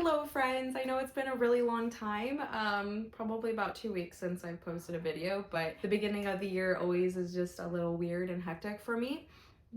Hello friends, I know it's been a really long time, probably about 2 weeks since I've posted a video, but the beginning of the year always is just a little weird and hectic for me.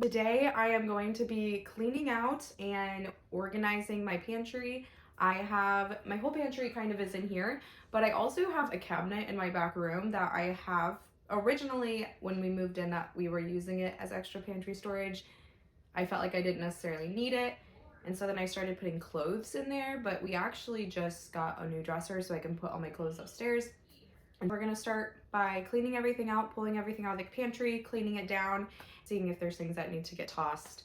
Today I am going to be cleaning out and organizing my pantry. I have, my whole pantry kind of is in here, but I also have a cabinet in my back room that I have originally when we moved in that we were using it as extra pantry storage. I felt like I didn't necessarily need it. And so then I started putting clothes in there, but we actually just got a new dresser so I can put all my clothes upstairs. And we're gonna start by cleaning everything out, pulling everything out of the pantry, cleaning it down, seeing if there's things that need to get tossed,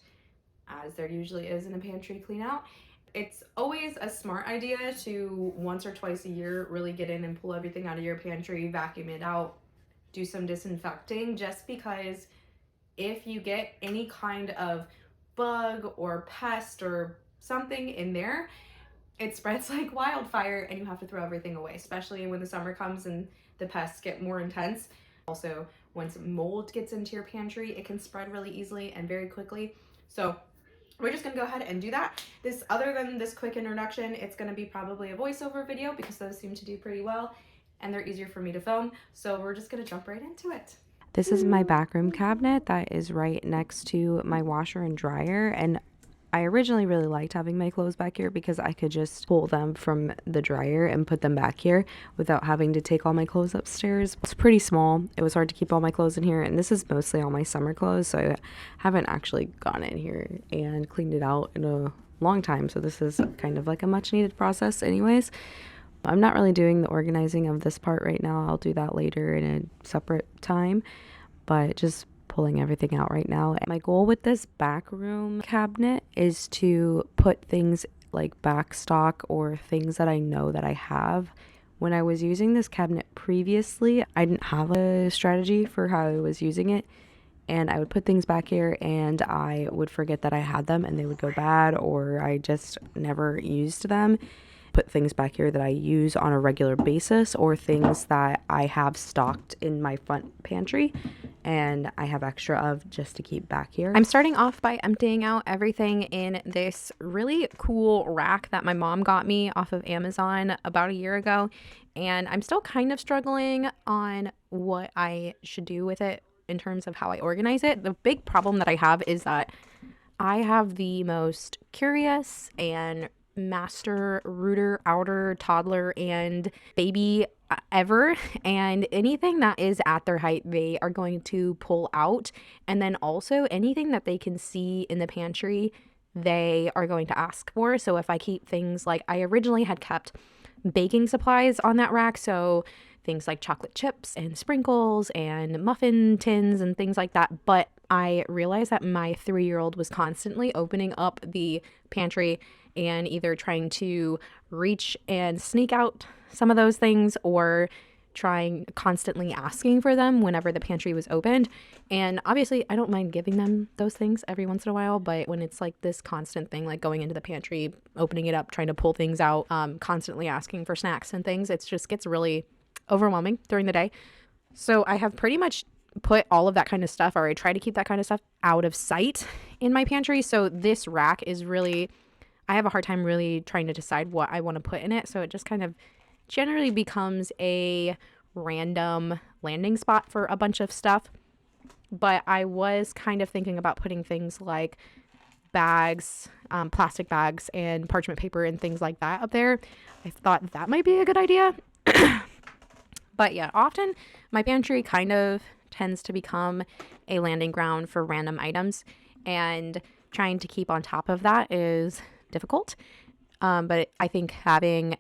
as there usually is in a pantry clean out. It's always a smart idea to once or twice a year really get in and pull everything out of your pantry, vacuum it out, do some disinfecting, just because if you get any kind of bug or pest or something in there, it spreads like wildfire and you have to throw everything away, especially when the summer comes and the pests get more intense. Also, once mold gets into your pantry, it can spread really easily and very quickly. So we're just gonna go ahead and do that. Other than this quick introduction, it's gonna be probably a voiceover video because those seem to do pretty well and they're easier for me to film. So we're just gonna jump right into it. This is my backroom cabinet that is right next to my washer and dryer, and I originally really liked having my clothes back here because I could just pull them from the dryer and put them back here without having to take all my clothes upstairs. It's pretty small. It was hard to keep all my clothes in here, and this is mostly all my summer clothes, so I haven't actually gone in here and cleaned it out in a long time, so this is kind of like a much needed process anyways. I'm not really doing the organizing of this part right now. I'll do that later in a separate time, but just pulling everything out right now. My goal with this back room cabinet is to put things like back stock or things that I know that I have. When I was using this cabinet previously, I didn't have a strategy for how I was using it, and I would put things back here and I would forget that I had them and they would go bad, or I just never used them. Put things back here that I use on a regular basis, or things that I have stocked in my front pantry and I have extra of just to keep back here. I'm starting off by emptying out everything in this really cool rack that my mom got me off of Amazon about a year ago, and I'm still kind of struggling on what I should do with it in terms of how I organize it. The big problem that I have is that I have the most curious and master rooter outer toddler and baby ever, and anything that is at their height they are going to pull out, and then also anything that they can see in the pantry they are going to ask for. So if I keep things like, I originally had kept baking supplies on that rack, so things like chocolate chips and sprinkles and muffin tins and things like that, but I realized that my 3-year-old was constantly opening up the pantry and either trying to reach and sneak out some of those things or trying constantly asking for them whenever the pantry was opened. And obviously I don't mind giving them those things every once in a while, but when it's like this constant thing, like going into the pantry, opening it up, trying to pull things out, constantly asking for snacks and things, it just gets really overwhelming during the day. So I have pretty much put all of that kind of stuff, or I try to keep that kind of stuff out of sight in my pantry. So this rack is really, I have a hard time really trying to decide what I want to put in it. So it just kind of generally becomes a random landing spot for a bunch of stuff. But I was kind of thinking about putting things like bags, plastic bags and parchment paper and things like that up there. I thought that might be a good idea. But yeah, often my pantry kind of tends to become a landing ground for random items, and trying to keep on top of that is difficult. But I think having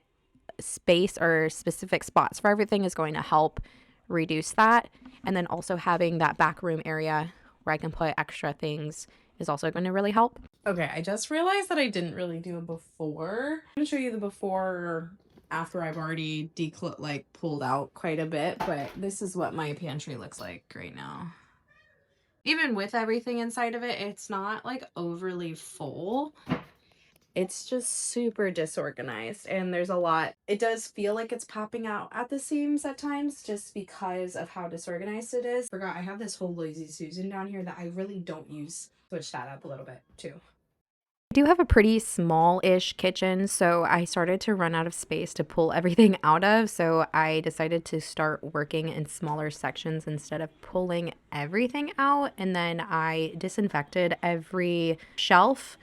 space or specific spots for everything is going to help reduce that. And then also having that back room area where I can put extra things is also going to really help. Okay, I just realized that I didn't really do a before. I'm going to show you the before after I've already pulled out quite a bit, but this is what my pantry looks like right now. Even with everything inside of it, it's not like overly full. It's just super disorganized, and there's a lot. It does feel like it's popping out at the seams at times just because of how disorganized it is. Forgot I have this whole Lazy Susan down here that I really don't use. Switch that up a little bit too. I do have a pretty small-ish kitchen, so I started to run out of space to pull everything out of, so I decided to start working in smaller sections instead of pulling everything out. And then I disinfected every shelf,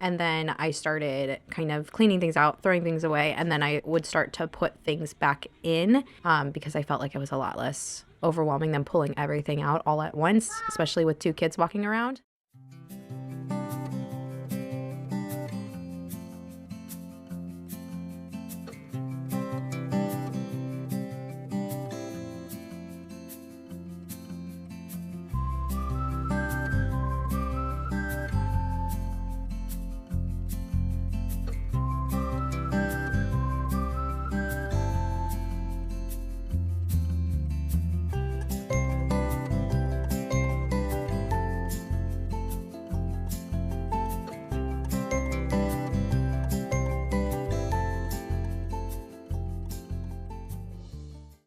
and then I started kind of cleaning things out, throwing things away, and then I would start to put things back in, because I felt like it was a lot less overwhelming than pulling everything out all at once, especially with two kids walking around.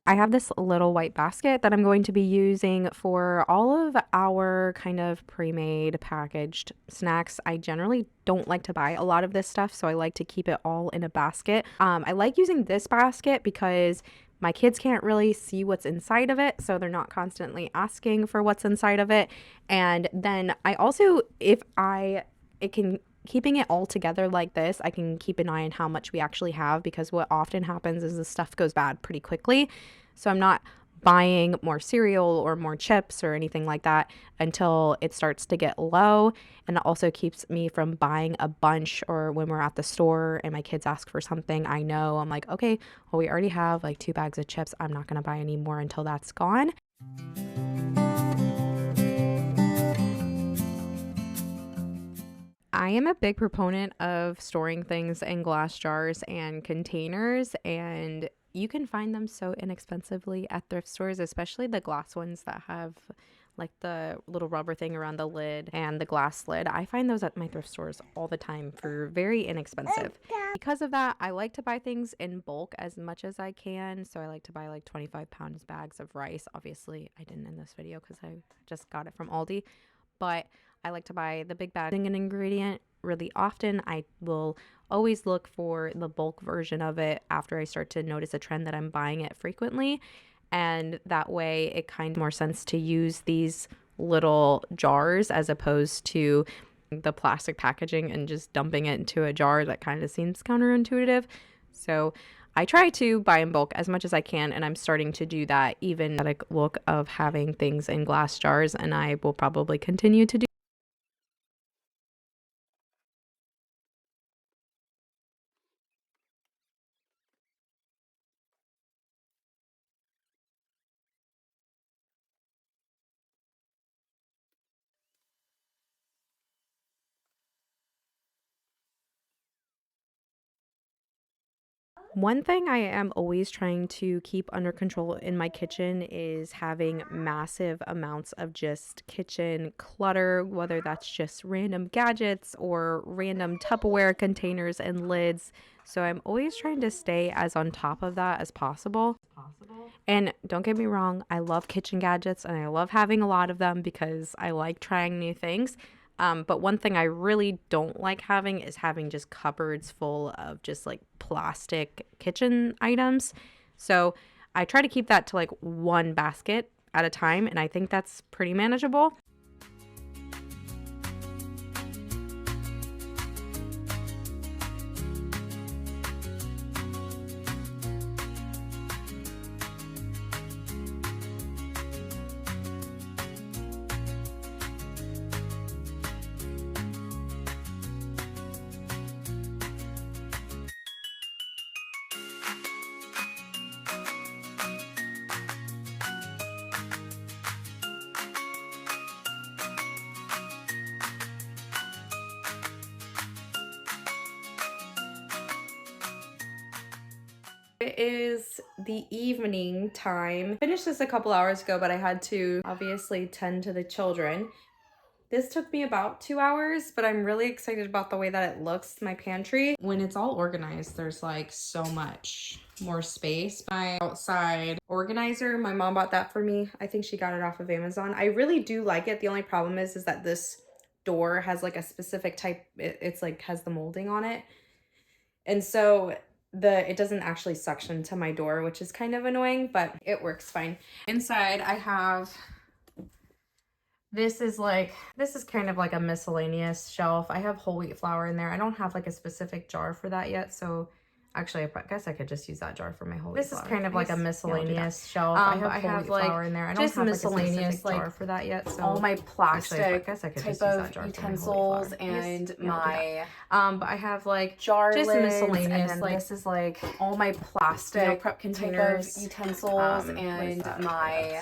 I have this little white basket that I'm going to be using for all of our kind of pre-made packaged snacks. I generally don't like to buy a lot of this stuff, so I like to keep it all in a basket. I like using this basket because my kids can't really see what's inside of it, so they're not constantly asking for what's inside of it. And then I also, it can keeping it all together like this, I can keep an eye on how much we actually have, because what often happens is the stuff goes bad pretty quickly. So I'm not buying more cereal or more chips or anything like that until it starts to get low. And it also keeps me from buying a bunch, or when we're at the store and my kids ask for something, I know I'm like, okay, well, we already have like 2 bags of chips. I'm not going to buy any more until that's gone. I am a big proponent of storing things in glass jars and containers, and you can find them so inexpensively at thrift stores, especially the glass ones that have like the little rubber thing around the lid and the glass lid. I find those at my thrift stores all the time for very inexpensive. Because of that, I like to buy things in bulk as much as I can. So I like to buy like 25-pound bags of rice. Obviously, I didn't in this video because I just got it from Aldi, but I like to buy the big bag an ingredient really often. I will always look for the bulk version of it after I start to notice a trend that I'm buying it frequently. And that way it kind of more sense to use these little jars as opposed to the plastic packaging and just dumping it into a jar. That kind of seems counterintuitive. So I try to buy in bulk as much as I can, and I'm starting to do that, even at a look of having things in glass jars, and I will probably continue to do. One thing I am always trying to keep under control in my kitchen is having massive amounts of just kitchen clutter, whether that's just random gadgets or random Tupperware containers and lids. So I'm always trying to stay as on top of that as possible. And don't get me wrong, I love kitchen gadgets and I love having a lot of them because I like trying new things. But one thing I really don't like having is having just cupboards full of just like plastic kitchen items. So I try to keep that to like one basket at a time, and I think that's pretty manageable. It is the evening time. Finished this a couple hours ago, but I had to obviously tend to the children. This took me about 2 hours, but I'm really excited about the way that it looks, my pantry. When it's all organized, there's like so much more space. My outside organizer, my mom bought that for me. I think she got it off of Amazon. I really do like it. The only problem is that this door has like a specific type, it's like has the molding on it. And so it doesn't actually suction to my door, which is kind of annoying, but it works fine. Inside I have, this is kind of like a miscellaneous shelf. I have whole wheat flour in there. I don't have like a specific jar for that yet, so actually, I guess I could just use that jar for my whole wheat flour. This is kind of like a miscellaneous shelf. I have whole wheat flour in there. I don't have like a specific jar for that yet. So all my plastic actually, I guess I could just use that jar utensils for my whole wheat flour. And my but I have like jar just lids, miscellaneous. And like this is like all my plastic prep containers, utensils, and my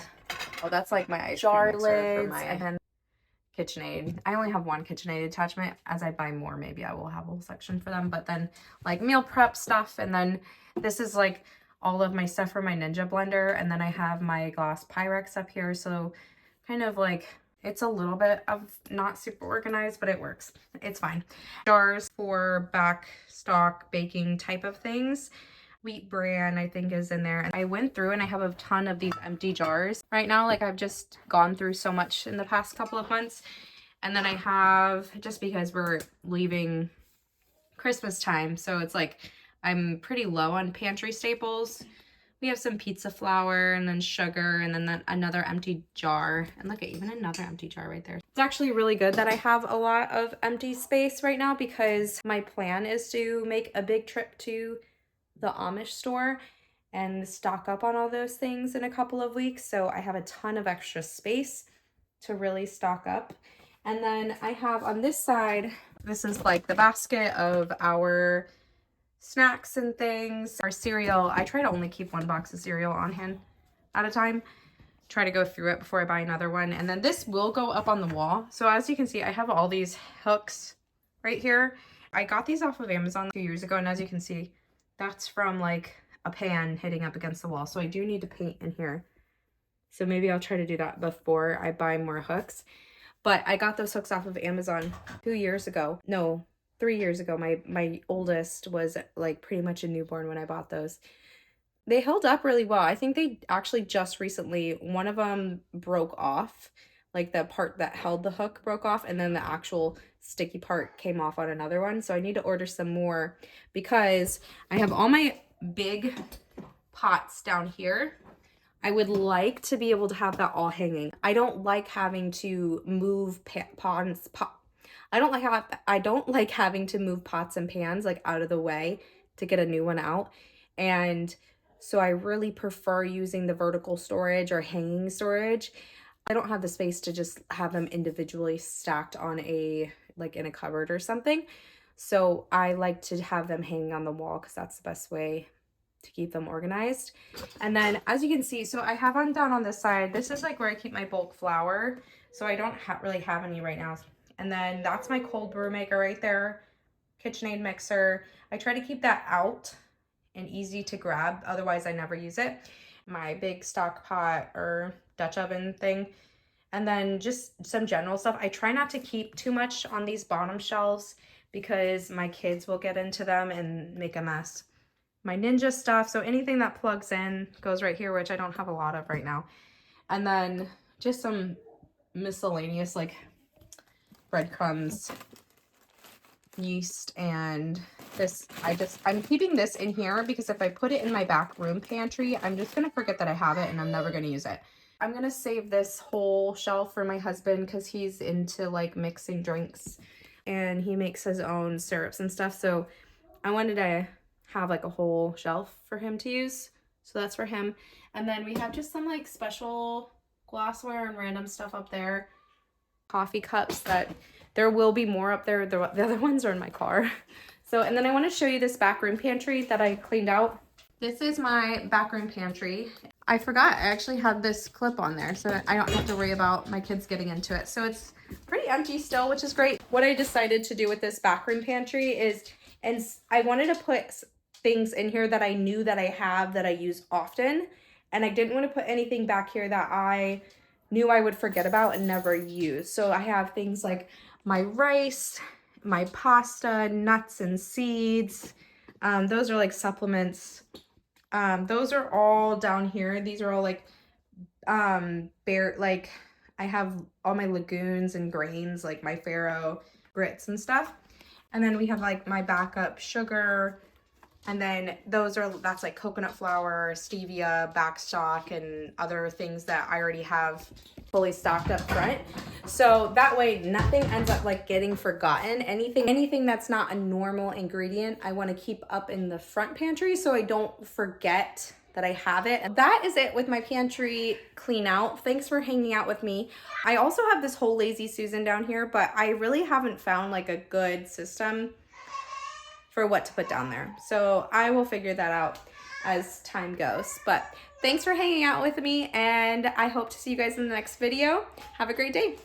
that's like my ice jar lids, and then KitchenAid. I only have one KitchenAid attachment. As I buy more, maybe I will have a whole section for them. But then like meal prep stuff, and then this is like all of my stuff for my Ninja blender, and then I have my glass Pyrex up here. So kind of like it's a little bit of not super organized, but it works. It's fine. Jars for back stock baking type of things. Wheat bran I think is in there, and I went through and I have a ton of these empty jars right now. Like I've just gone through so much in the past couple of months. And then I have, just because we're leaving Christmas time, so it's like I'm pretty low on pantry staples. We have some pizza flour and then sugar, and then another empty jar, and look at even another empty jar right there. It's actually really good that I have a lot of empty space right now, because my plan is to make a big trip to the Amish store and stock up on all those things in a couple of weeks. So I have a ton of extra space to really stock up. And then I have on this side, this is like the basket of our snacks and things. Our cereal, I try to only keep one box of cereal on hand at a time. Try to go through it before I buy another one. And then this will go up on the wall. So as you can see, I have all these hooks right here. I got these off of Amazon a few years ago, and as you can see, that's from like a pan hitting up against the wall. So I do need to paint in here. So maybe I'll try to do that before I buy more hooks. But I got those hooks off of Amazon 2 years ago. No, 3 years ago. My oldest was like pretty much a newborn when I bought those. They held up really well. I think they actually just recently, one of them broke off. Like the part that held the hook broke off, and then the actual sticky part came off on another one. So I need to order some more, because I have all my big pots down here. I would like to be able to have that all hanging. I don't like having to move pots. I don't like having to move pots and pans like out of the way to get a new one out. And so I really prefer using the vertical storage or hanging storage. I don't have the space to just have them individually stacked on like in a cupboard or something. So I like to have them hanging on the wall, because that's the best way to keep them organized. And then as you can see, so I have on down on this side, this is like where I keep my bulk flour. So I don't really have any right now. And then that's my cold brew maker right there, KitchenAid mixer. I try to keep that out and easy to grab, otherwise I never use it. My big stock pot or Dutch oven thing, and then just some general stuff. I try not to keep too much on these bottom shelves, because my kids will get into them and make a mess. My Ninja stuff, so anything that plugs in goes right here, which I don't have a lot of right now. And then just some miscellaneous like breadcrumbs, yeast, and this. I'm keeping this in here because if I put it in my back room pantry, I'm just gonna forget that I have it and I'm never gonna use it. I'm gonna save this whole shelf for my husband, because he's into like mixing drinks and he makes his own syrups and stuff. So I wanted to have like a whole shelf for him to use. So that's for him. And then we have just some like special glassware and random stuff up there. Coffee cups that there will be more up there. The other ones are in my car. So, and then I want to show you this backroom pantry that I cleaned out. This is my backroom pantry. I forgot I actually had this clip on there, so I don't have to worry about my kids getting into it. So it's pretty empty still, which is great. What I decided to do with this backroom pantry is, and I wanted to put things in here that I knew that I have that I use often, and I didn't want to put anything back here that I knew I would forget about and never use. So I have things like my rice, my pasta, nuts and seeds. Those are like supplements. Those are all down here. These are all like I have all my legumes and grains, like my farro grits and stuff. And then we have like my backup sugar. And then that's like coconut flour, stevia, backstock, and other things that I already have fully stocked up front. So that way nothing ends up like getting forgotten. Anything that's not a normal ingredient, I want to keep up in the front pantry so I don't forget that I have it. And that is it with my pantry clean out. Thanks for hanging out with me. I also have this whole Lazy Susan down here, but I really haven't found like a good system for what to put down there. So I will figure that out as time goes. But thanks for hanging out with me, and I hope to see you guys in the next video. Have a great day.